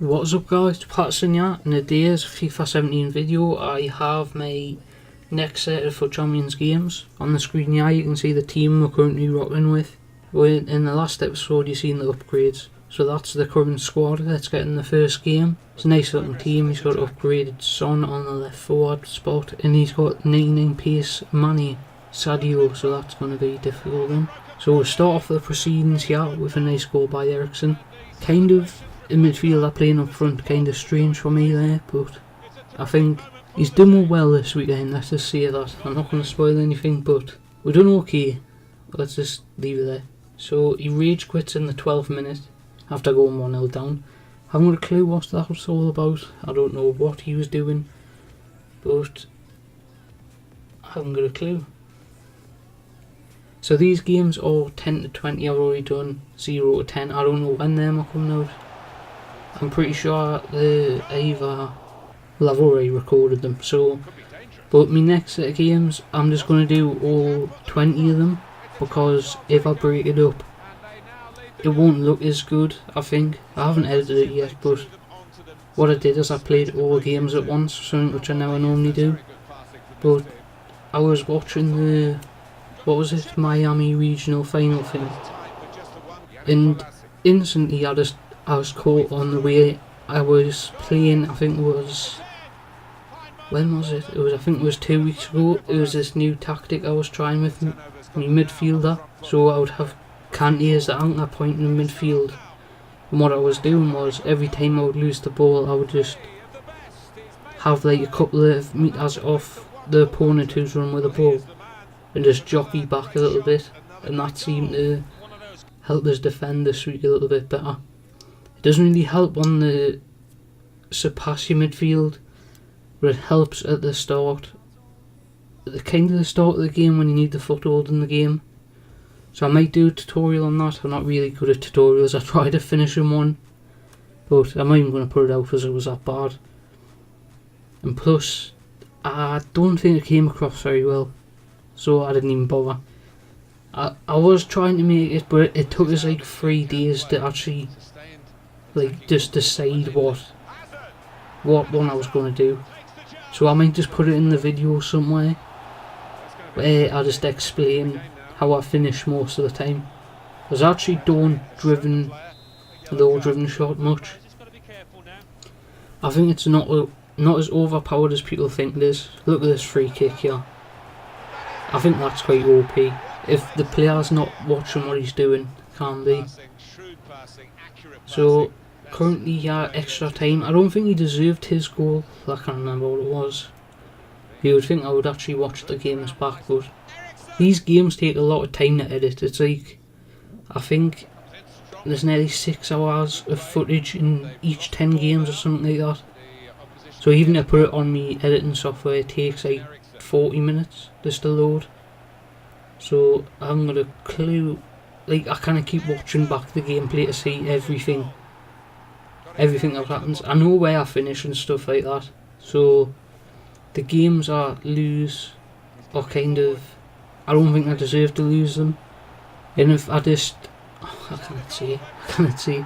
What's up guys, Patterson here. In today's FIFA 17 video I have my next set of FUT Champions games. On the screen here you can see the team we're currently rocking with. In the last episode you seen the upgrades. So that's the current squad that's getting the first game. It's a nice looking team. He's got upgraded Son on the left forward spot and he's got 99 pace Manny Sadio, so that's going to be difficult then. So we'll start off the proceedings here with a nice goal by Ericsson. Kind of in midfield, playing up front, kind of strange for me there, but I think he's done well this weekend, let's just say that. I'm not going to spoil anything, but we're done okay. Let's just leave it there. So he rage quits in the 12th minute after going 1-0 down. I haven't got a clue what that was all about. I don't know what he was doing, but I haven't got a clue. So these games are 10 to 20, I've already done 0 to 10. I don't know when them are coming out. I'm pretty sure the Ava, well, I've already recorded them, so, but my next set of games I'm just going to do all 20 of them, because if I break it up it won't look as good. I think I haven't edited it yet, but what I did is I played all games at once, something which I never normally do. But I was watching the, what was it, Miami regional final thing, and instantly I was caught on the way I was playing. I think it was, when was it? I think it was 2 weeks ago. It was this new tactic I was trying with my midfielder. So I would have Kante as the anchor point in the midfield. And what I was doing was, every time I would lose the ball, I would just have like a couple of meters off the opponent who's run with the ball and just jockey back a little bit. And that seemed to help us defend this week a little bit better. It doesn't really help on the surpass your midfield, but it helps at the start. The kind of the start of the game when you need the foothold in the game. So I might do a tutorial on that. I'm not really good at tutorials. I tried to finish in one, but I'm not even going to put it out because it was that bad. And plus, I don't think it came across very well, so I didn't even bother. I was trying to make it, but it took us like 3 days to actually like just decide what one I was going to do. So I might just put it in the video somewhere where I just explain how I finish most of the time. Because I actually don't low driven shot much. I think it's not as overpowered as people think it is. Look at this free kick here. I think that's quite OP. If the player's not watching what he's doing, it can be. So currently extra time. I don't think he deserved his goal. I can't remember what it was. You would think I would actually watch the games back, but these games take a lot of time to edit. It's like, I think there's nearly 6 hours of footage in each 10 games or something like that. So even to put it on me editing software, it takes like 40 minutes just to load. So I haven't got a clue. Like, I kind of keep watching back the gameplay to see everything that happens. I know where I finish and stuff like that. So the games I lose are kind of, I don't think I deserve to lose them. And if I just, I can't see.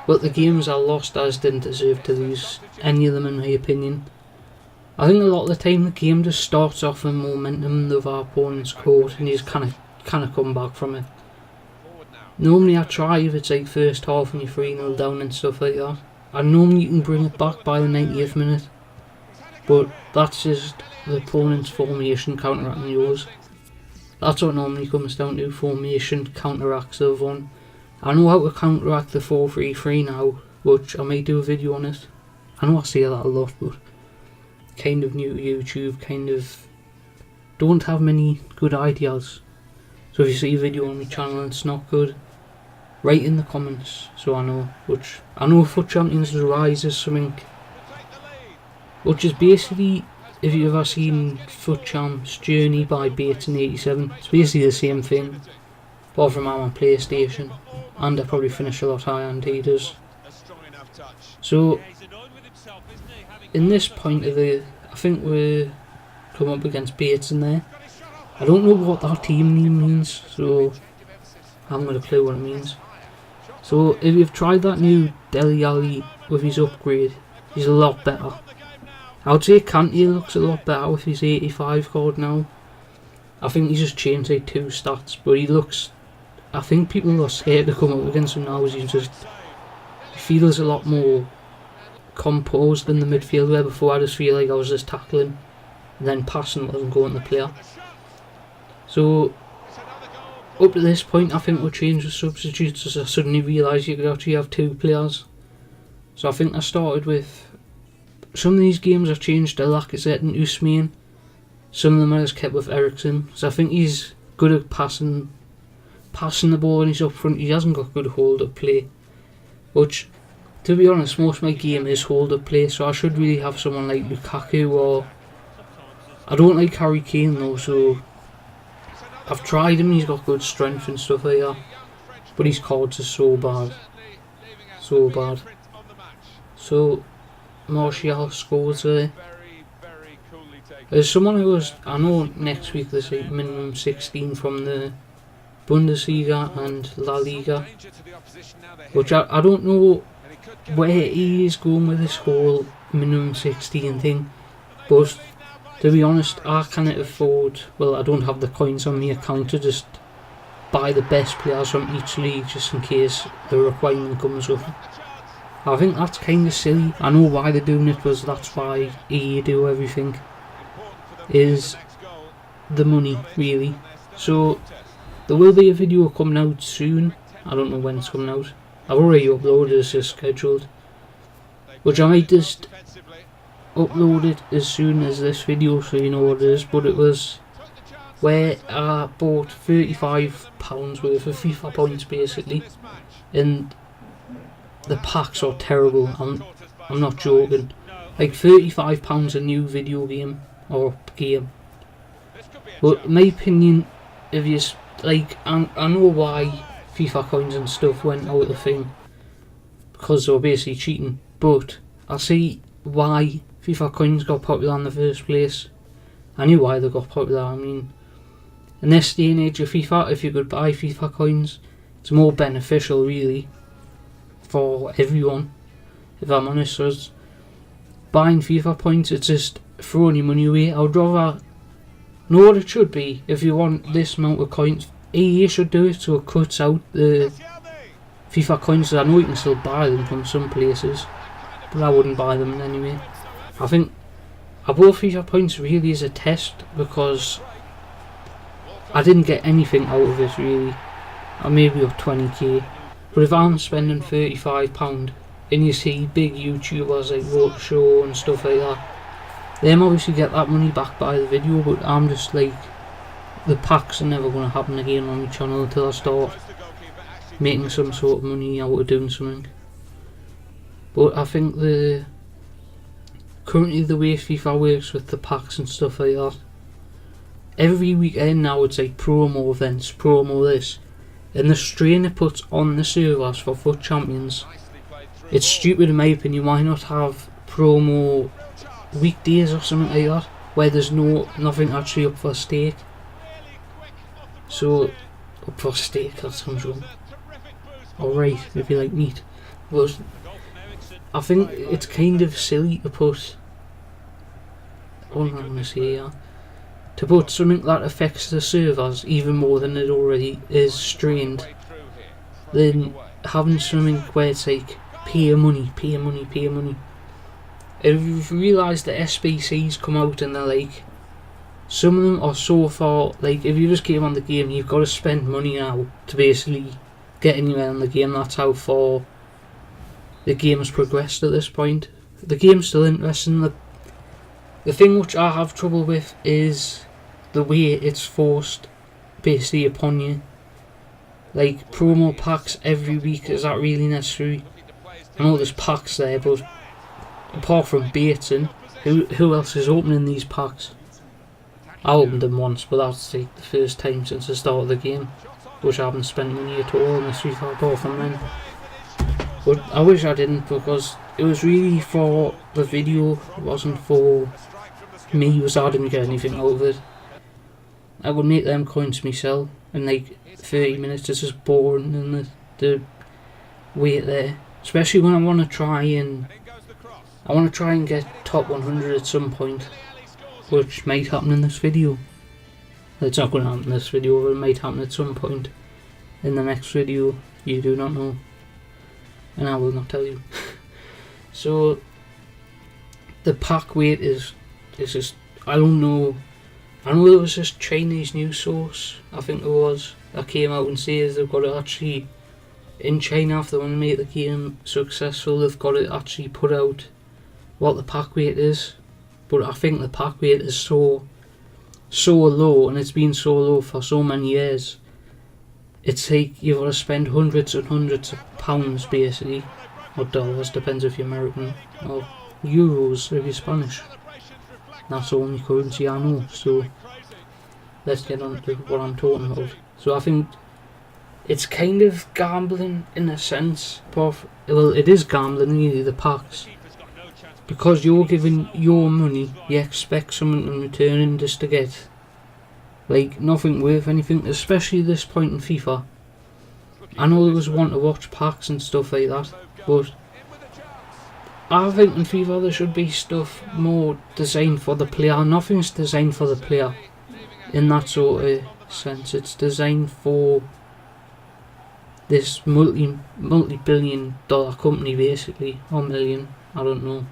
But the games I lost, I just didn't deserve to lose any of them in my opinion. I think a lot of the time the game just starts off with momentum of our opponent's court and you just kind of come back from it. Normally I try if it's like first half and you're 3-0 down and stuff like that. And normally you can bring it back by the 90th minute. But that's just the opponent's formation counteracting yours. That's what normally comes down to, formation counteracts the other one. I know how to counteract the 4-3-3 now, which I may do a video on it. I know I say that a lot, but kind of new to YouTube, kind of don't have many good ideas. So if you see a video on my channel and it's not good, write in the comments so I know. Which I know FUT Champions Rise is something which is basically, if you've ever seen FUT Champs Journey by Bates in 87, it's basically the same thing, apart from I'm on PlayStation, and I probably finish a lot higher than he does. So in this point of the, I think we're coming up against Bates in there. I don't know what that team name means, so I haven't got a clue what it means. So if you've tried that new Dele Alli with his upgrade, he's a lot better. I would say Kanté looks a lot better with his 85 card now. I think he's just changed like 2 stats, but he looks... I think people are scared to come up against him now as he feels a lot more composed in the midfield, where before I just feel like I was just tackling and then passing wasn't going to the player. So up to this point I think we'll change the substitutes as I suddenly realised you could actually have 2 players. So I think I started with... Some of these games I've changed to Lacazette and Ousmane. Some of them I just kept with Eriksen. So I think he's good at passing the ball when he's up front. He hasn't got good hold-up play, which, to be honest, most of my game is hold-up play, so I should really have someone like Lukaku, or... I don't like Harry Kane though, so... I've tried him, he's got good strength and stuff like that, but his cards are so bad. So bad. So, Martial scores there. There's someone who was... I know next week there's like minimum 16 from the Bundesliga and La Liga, which I don't know where he is going with this whole minimum 16 thing, but to be honest I can't afford, well, I don't have the coins on my account to just buy the best players from each league just in case the requirement comes up. I think that's kind of silly. I know why they're doing it, because that's why EA do everything, is the money really. So there will be a video coming out soon. I don't know when it's coming out. I've already uploaded it, it's just scheduled, which I might just upload it as soon as this video so you know what it is. But it was where I bought £35 worth of FIFA points basically, and the packs are terrible. I'm not joking. Like £35 a new video game or game. But in my opinion, if you like, I know why FIFA coins and stuff went out of the thing, because they were basically cheating, but I see why FIFA coins got popular in the first place. I knew why they got popular. I mean, in this day and age of FIFA, if you could buy FIFA coins, it's more beneficial really for everyone, if I'm honest. So buying FIFA points, it's just throwing your money away. I would rather know what it should be. If you want this amount of coins, EA should do it so it cuts out the FIFA coins. I know you can still buy them from some places, but I wouldn't buy them anyway. I think I bought FIFA points really as a test, because I didn't get anything out of it really. I maybe up 20k, but if I'm spending £35 and you see big YouTubers like Road Show and stuff like that, them obviously get that money back by the video, but I'm just like, the packs are never going to happen again on my channel until I start making some sort of money out of doing something. But I think currently the way FIFA works with the packs and stuff like that, every weekend now it's like promo events, promo this, and the strain it puts on the servers for FUT Champions, it's stupid in my opinion. Why not have promo weekdays or something like that, where there's nothing actually up for stake? So, up for stake, that sounds wrong. Alright, if you like meat. But I think it's kind of silly to put, what am I going to say here, to put something that affects the servers even more than it already is strained, than having something where it's like, pay your money, pay your money, pay your money. If you've realised that SBCs come out and they're like, some of them are so far, like if you just came on the game, you've got to spend money now to basically get anywhere in the game. That's how far the game has progressed at this point. The game's still interesting. The thing which I have trouble with is the way it's forced basically upon you. Like promo packs every week, is that really necessary? I know there's packs there, but apart from Bateson, who else is opening these packs? I opened them once, but that's like the first time since the start of the game, which I haven't spent money at all in this FIFA apart from then. But I wish I didn't, because it was really for the video, it wasn't for me, because I didn't get anything out of it. I would make them coins myself in like 30 minutes. It's just boring, and the weight there, especially when I want to try and get top 100 at some point, which might happen in this video. It's not going to happen in this video, but it might happen at some point in the next video. You do not know, and I will not tell you. So the pack weight is just, I don't know. I know there was this Chinese news source, I think it was, that came out and says they've got it actually in China, if they want to make the game successful, they've got to actually put out what the pack weight is. But I think the pack weight is so low, and it's been so low for so many years. It's like you've got to spend hundreds and hundreds of pounds basically, or dollars, depends if you're American, or euros if you're Spanish. That's the only currency I know. So let's get on to what I'm talking about. So I think it's kind of gambling in a sense, but well, it is gambling really, the packs, because you're giving your money, you expect something in return just to get like nothing worth anything, especially this point in FIFA. I know there was one to watch packs and stuff like that, but I think in FIFA there should be stuff more designed for the player. Nothing's designed for the player in that sort of sense. It's designed for this multi-billion dollar company basically, or million, I don't know,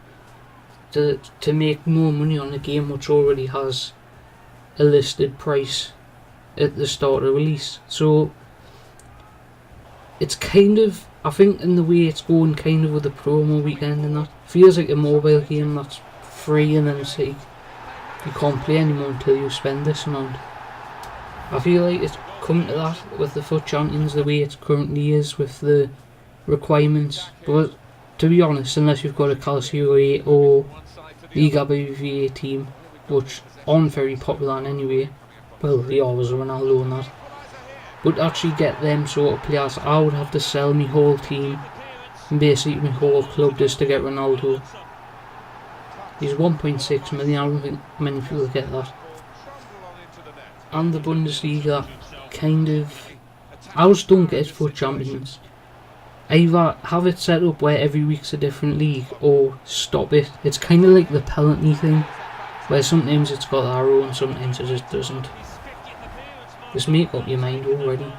to make more money on a game which already has a listed price at the start of release. So it's kind of, I think in the way it's going kind of with the promo weekend and that, feels like a mobile game that's free and then it's like you can't play anymore until you spend this amount. I feel like it's coming to that with the FUT Champions, the way it currently is with the requirements. But to be honest, unless you've got a Calcio 8 or Liga BBVA team, which aren't very popular in anyway, well, they always Ronaldo and that, but actually get them sort of players, I would have to sell my whole team and basically my whole club just to get Ronaldo. He's 1.6 million, I don't think many people get that. And the Bundesliga, kind of, I just don't get FUT Champions. Either have it set up where every week's a different league, or stop it. It's kind of like the penalty thing, where sometimes it's got arrow and sometimes it just doesn't. Just make up your mind already.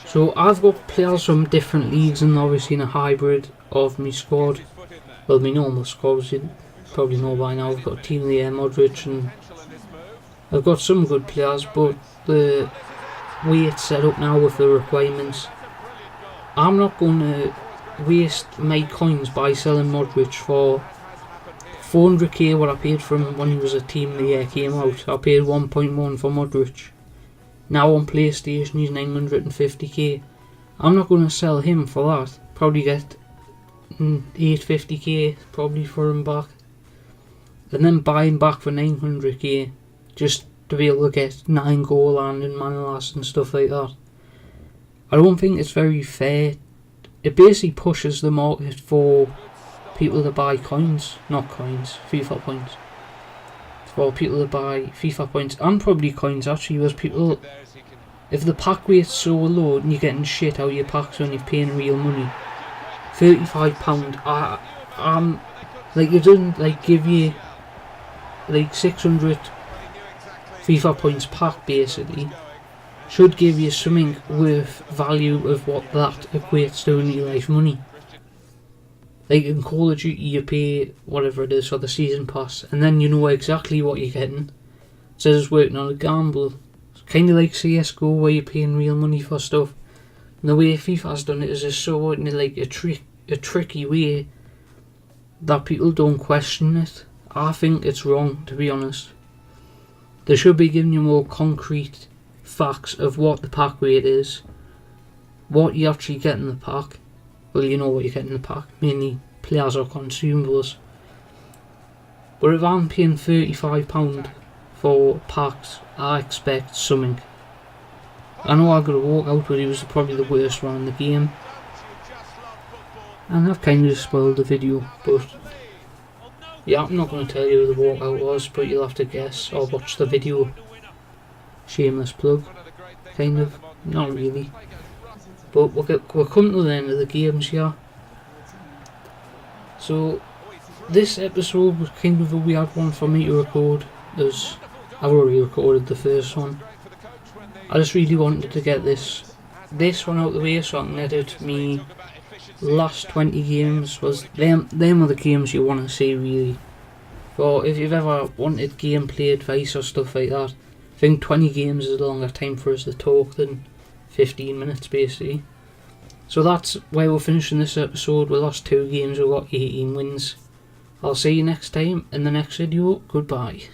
So I've got players from different leagues and obviously in a hybrid of my squad. Well, my normal squad, as you probably know by now. I've got Team of the Year Modric, and I've got some good players, but the way it's set up now with the requirements, I'm not going to waste my coins by selling Modric for 400k what I paid for him when he was a Team of the Year came out. I paid 1.1 for Modric. Now on PlayStation he's 950k. I'm not going to sell him for that. Probably get 850k probably for him back, and then buy him back for 900k just to be able to get 9 goal line and Manolas and stuff like that. I don't think it's very fair. It basically pushes the market for people to buy coins, not coins, FIFA points. For people to buy FIFA points and probably coins actually, because people, if the pack weight's so low and you're getting shit out of your packs when you're paying real money, £35, like it doesn't like give you like 600 FIFA points pack basically. Should give you something worth value of what that equates to in real life money. Like in Call of Duty you pay whatever it is for the season pass, and then you know exactly what you're getting. Instead of working on a gamble. It's kind of like CSGO where you're paying real money for stuff. And the way FIFA's done it is just so in like a tricky way that people don't question it. I think it's wrong, to be honest. They should be giving you more concrete facts of what the pack weight is, what you actually get in the pack. Well, you know what you get in the pack, mainly players or consumables. But if I'm paying £35 for packs, I expect something. I know I got a walkout, but it was probably the worst one in the game, and I've kind of spoiled the video, but yeah, I'm not going to tell you who the walkout was, but you'll have to guess or watch the video. Shameless plug, kind of, not really. But we're coming to the end of the games here. So this episode was kind of a weird one for me to record, as I've already recorded the first one. I just really wanted to get this one out of the way so I can edit me last 20 games. Was them are the games you want to see really. Or if you've ever wanted gameplay advice or stuff like that, I think 20 games is a longer time for us to talk than 15 minutes basically. So that's why we're finishing this episode. We lost 2 games, we got 18 wins. I'll see you next time in the next video. Goodbye.